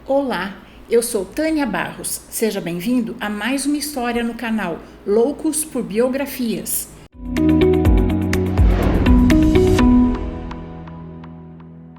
Olá, eu sou Tânia Barros. Seja bem-vindo a mais uma história no canal Loucos por Biografias.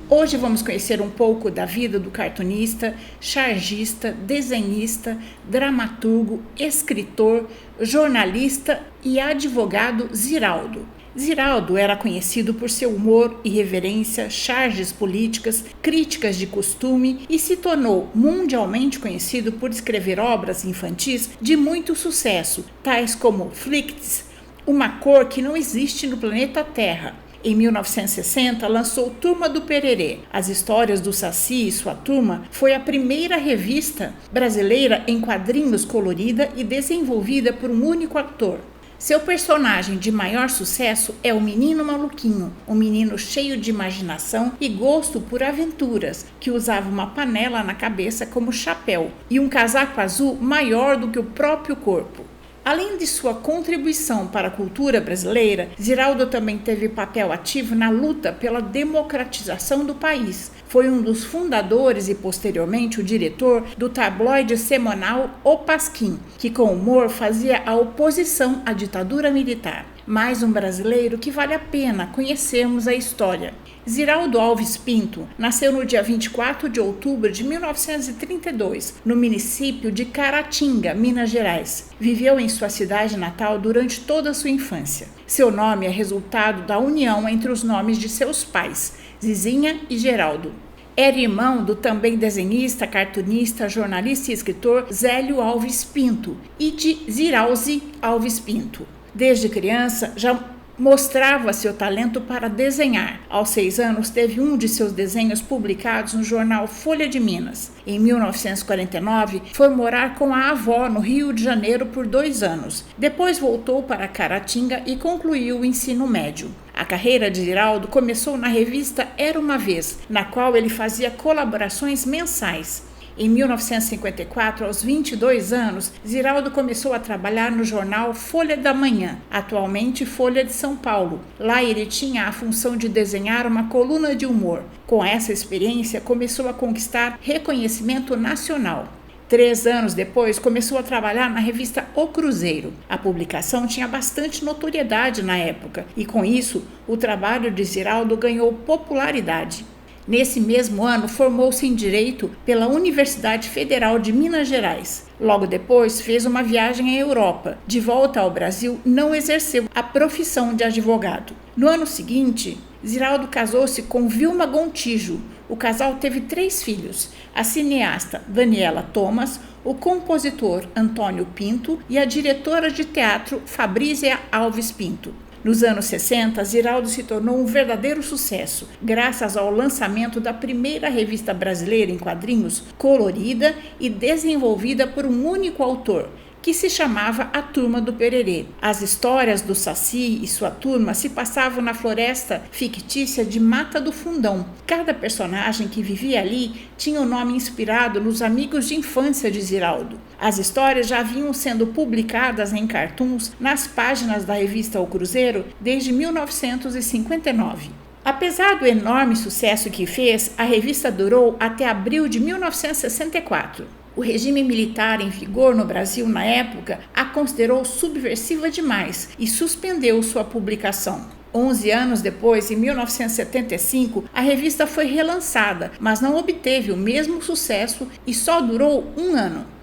Hoje vamos conhecer um pouco da vida do cartunista, chargista, desenhista, dramaturgo, escritor, jornalista e advogado Ziraldo. Ziraldo era conhecido por seu humor, irreverência, charges políticas, críticas de costume e se tornou mundialmente conhecido por escrever obras infantis de muito sucesso, tais como Flicts, Uma Cor que Não Existe no Planeta Terra. Em 1960, lançou Turma do Pererê. As Histórias do Saci e Sua Turma foi a primeira revista brasileira em quadrinhos colorida e desenvolvida por um único autor. Seu personagem de maior sucesso é o Menino Maluquinho, um menino cheio de imaginação e gosto por aventuras, que usava uma panela na cabeça como chapéu e um casaco azul maior do que o próprio corpo. Além de sua contribuição para a cultura brasileira, Ziraldo também teve papel ativo na luta pela democratização do país. Foi um dos fundadores e, posteriormente, o diretor do tabloide semanal O Pasquim, que com humor fazia a oposição à ditadura militar. Mais um brasileiro que vale a pena conhecermos a história. Ziraldo Alves Pinto nasceu no dia 24 de outubro de 1932, no município de Caratinga, Minas Gerais. Viveu em sua cidade natal durante toda a sua infância. Seu nome é resultado da união entre os nomes de seus pais, Zizinha e Geraldo. Era irmão do também desenhista, cartunista, jornalista e escritor Zélio Alves Pinto e de Ziralze Alves Pinto. Desde criança, já mostrava seu talento para desenhar. Aos 6 anos, teve um de seus desenhos publicados no jornal Folha de Minas. Em 1949, foi morar com a avó no Rio de Janeiro por 2 anos. Depois voltou para Caratinga e concluiu o ensino médio. A carreira de Ziraldo começou na revista Era Uma Vez, na qual ele fazia colaborações mensais. Em 1954, aos 22 anos, Ziraldo começou a trabalhar no jornal Folha da Manhã, atualmente Folha de São Paulo. Lá ele tinha a função de desenhar uma coluna de humor. Com essa experiência, começou a conquistar reconhecimento nacional. 3 anos depois, começou a trabalhar na revista O Cruzeiro. A publicação tinha bastante notoriedade na época e, com isso, o trabalho de Ziraldo ganhou popularidade. Nesse mesmo ano, formou-se em Direito pela Universidade Federal de Minas Gerais. Logo depois, fez uma viagem à Europa. De volta ao Brasil, não exerceu a profissão de advogado. No ano seguinte, Ziraldo casou-se com Vilma Gontijo. O casal teve 3 filhos, a cineasta Daniela Thomas, o compositor Antônio Pinto e a diretora de teatro Fabrícia Alves Pinto. Nos anos 60, Ziraldo se tornou um verdadeiro sucesso, graças ao lançamento da primeira revista brasileira em quadrinhos colorida e desenvolvida por um único autor, que se chamava A Turma do Pererê. As histórias do Saci e sua turma se passavam na floresta fictícia de Mata do Fundão. Cada personagem que vivia ali tinha um nome inspirado nos amigos de infância de Ziraldo. As histórias já vinham sendo publicadas em cartoons nas páginas da revista O Cruzeiro desde 1959. Apesar do enorme sucesso que fez, a revista durou até abril de 1964. O regime militar em vigor no Brasil na época a considerou subversiva demais e suspendeu sua publicação. 11 anos depois, em 1975, a revista foi relançada, mas não obteve o mesmo sucesso e só durou 1 ano.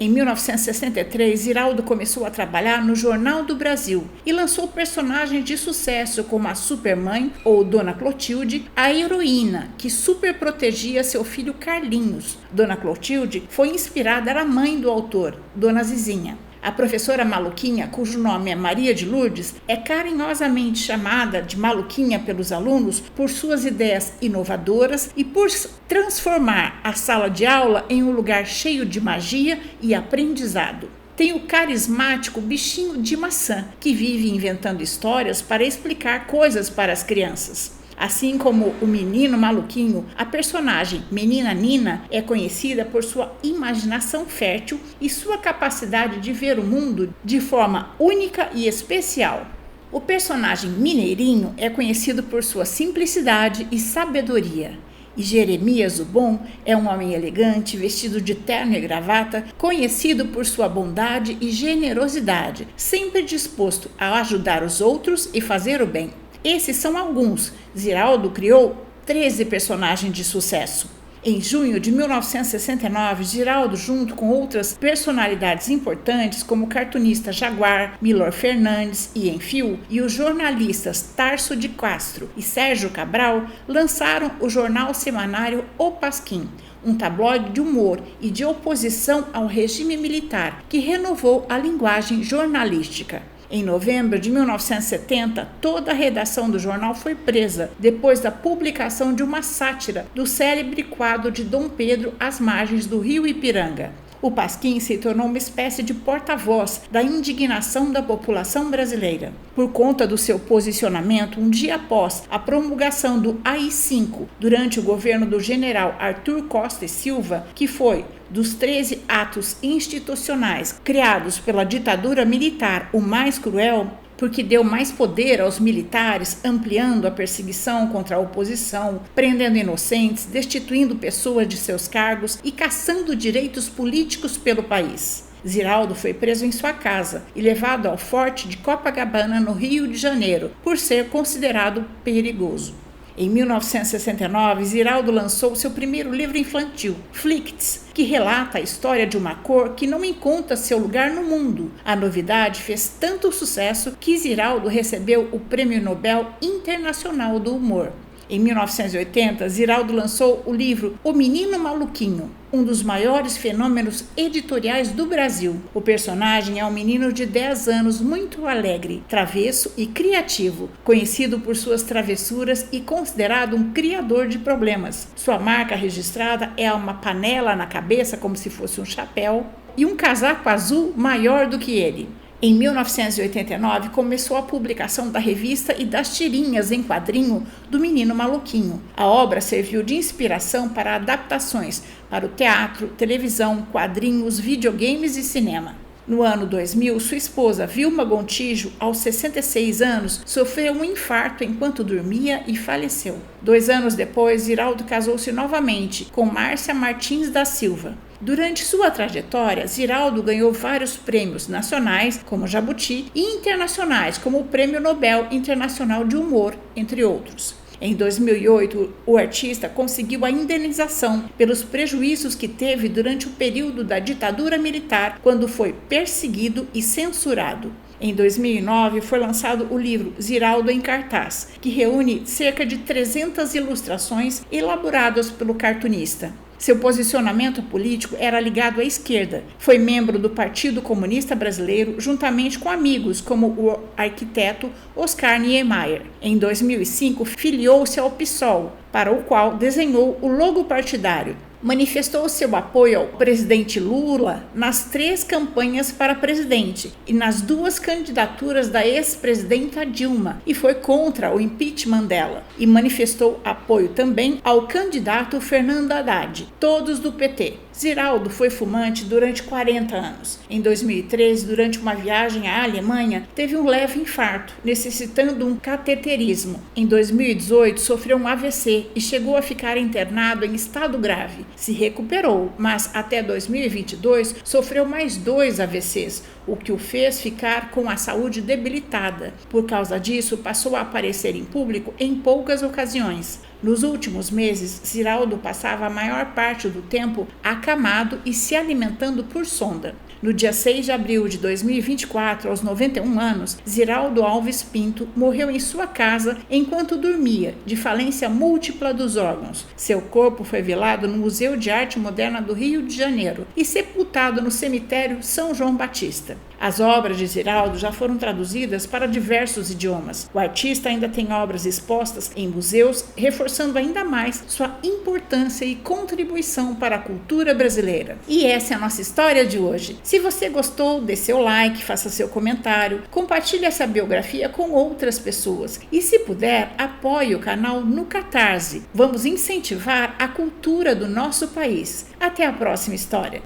Em 1963, Ziraldo começou a trabalhar no Jornal do Brasil e lançou personagens de sucesso como a Supermãe ou Dona Clotilde, a heroína que superprotegia seu filho Carlinhos. Dona Clotilde foi inspirada na mãe do autor, Dona Zizinha. A professora Maluquinha, cujo nome é Maria de Lourdes, é carinhosamente chamada de Maluquinha pelos alunos por suas ideias inovadoras e por transformar a sala de aula em um lugar cheio de magia e aprendizado. Tem o carismático bichinho de maçã, que vive inventando histórias para explicar coisas para as crianças. Assim como o Menino Maluquinho, a personagem Menina Nina é conhecida por sua imaginação fértil e sua capacidade de ver o mundo de forma única e especial. O personagem Mineirinho é conhecido por sua simplicidade e sabedoria. E Jeremias o Bom é um homem elegante, vestido de terno e gravata, conhecido por sua bondade e generosidade, sempre disposto a ajudar os outros e fazer o bem. Esses são alguns. Ziraldo criou 13 personagens de sucesso. Em junho de 1969, Ziraldo, junto com outras personalidades importantes como o cartunista Jaguar, Milor Fernandes e Enfio, e os jornalistas Tarso de Castro e Sérgio Cabral, lançaram o jornal semanário O Pasquim, um tabloide de humor e de oposição ao regime militar que renovou a linguagem jornalística. Em novembro de 1970, toda a redação do jornal foi presa depois da publicação de uma sátira do célebre quadro de Dom Pedro às margens do rio Ipiranga. O Pasquim se tornou uma espécie de porta-voz da indignação da população brasileira. Por conta do seu posicionamento, um dia após a promulgação do AI-5, durante o governo do general Arthur Costa e Silva, que foi dos 13 atos institucionais criados pela ditadura militar o mais cruel, porque deu mais poder aos militares, ampliando a perseguição contra a oposição, prendendo inocentes, destituindo pessoas de seus cargos e caçando direitos políticos pelo país. Ziraldo foi preso em sua casa e levado ao forte de Copacabana, no Rio de Janeiro, por ser considerado perigoso. Em 1969, Ziraldo lançou seu primeiro livro infantil, Flicts, que relata a história de uma cor que não encontra seu lugar no mundo. A novidade fez tanto sucesso que Ziraldo recebeu o Prêmio Nobel Internacional do Humor. Em 1980, Ziraldo lançou o livro O Menino Maluquinho, um dos maiores fenômenos editoriais do Brasil. O personagem é um menino de 10 anos muito alegre, travesso e criativo, conhecido por suas travessuras e considerado um criador de problemas. Sua marca registrada é uma panela na cabeça, como se fosse um chapéu, e um casaco azul maior do que ele. Em 1989, começou a publicação da revista e das tirinhas em quadrinho do Menino Maluquinho. A obra serviu de inspiração para adaptações para o teatro, televisão, quadrinhos, videogames e cinema. No ano 2000, sua esposa Vilma Gontijo, aos 66 anos, sofreu um infarto enquanto dormia e faleceu. 2 anos depois, Ziraldo casou-se novamente com Márcia Martins da Silva. Durante sua trajetória, Ziraldo ganhou vários prêmios nacionais, como Jabuti, e internacionais, como o Prêmio Nobel Internacional de Humor, entre outros. Em 2008, o artista conseguiu a indenização pelos prejuízos que teve durante o período da ditadura militar, quando foi perseguido e censurado. Em 2009, foi lançado o livro Ziraldo em Cartaz, que reúne cerca de 300 ilustrações elaboradas pelo cartunista. Seu posicionamento político era ligado à esquerda. Foi membro do Partido Comunista Brasileiro, juntamente com amigos como o arquiteto Oscar Niemeyer. Em 2005, filiou-se ao PSOL, para o qual desenhou o logo partidário. Manifestou seu apoio ao presidente Lula nas 3 campanhas para presidente e nas 2 candidaturas da ex-presidenta Dilma, e foi contra o impeachment dela, e manifestou apoio também ao candidato Fernando Haddad, todos do PT. Ziraldo foi fumante durante 40 anos. Em 2013, durante uma viagem à Alemanha, teve um leve infarto, necessitando um cateterismo. Em 2018, sofreu um AVC e chegou a ficar internado em estado grave. Se recuperou, mas até 2022 sofreu mais 2 AVCs, o que o fez ficar com a saúde debilitada. Por causa disso, passou a aparecer em público em poucas ocasiões. Nos últimos meses, Ziraldo passava a maior parte do tempo acamado e se alimentando por sonda. No dia 6 de abril de 2024, aos 91 anos, Ziraldo Alves Pinto morreu em sua casa enquanto dormia, de falência múltipla dos órgãos. Seu corpo foi velado no Museu de Arte Moderna do Rio de Janeiro e sepultado no cemitério São João Batista. As obras de Ziraldo já foram traduzidas para diversos idiomas. O artista ainda tem obras expostas em museus, reforçando ainda mais sua importância e contribuição para a cultura brasileira. E essa é a nossa história de hoje. Se você gostou, dê seu like, faça seu comentário, compartilhe essa biografia com outras pessoas e, se puder, apoie o canal no Catarse. Vamos incentivar a cultura do nosso país. Até a próxima história!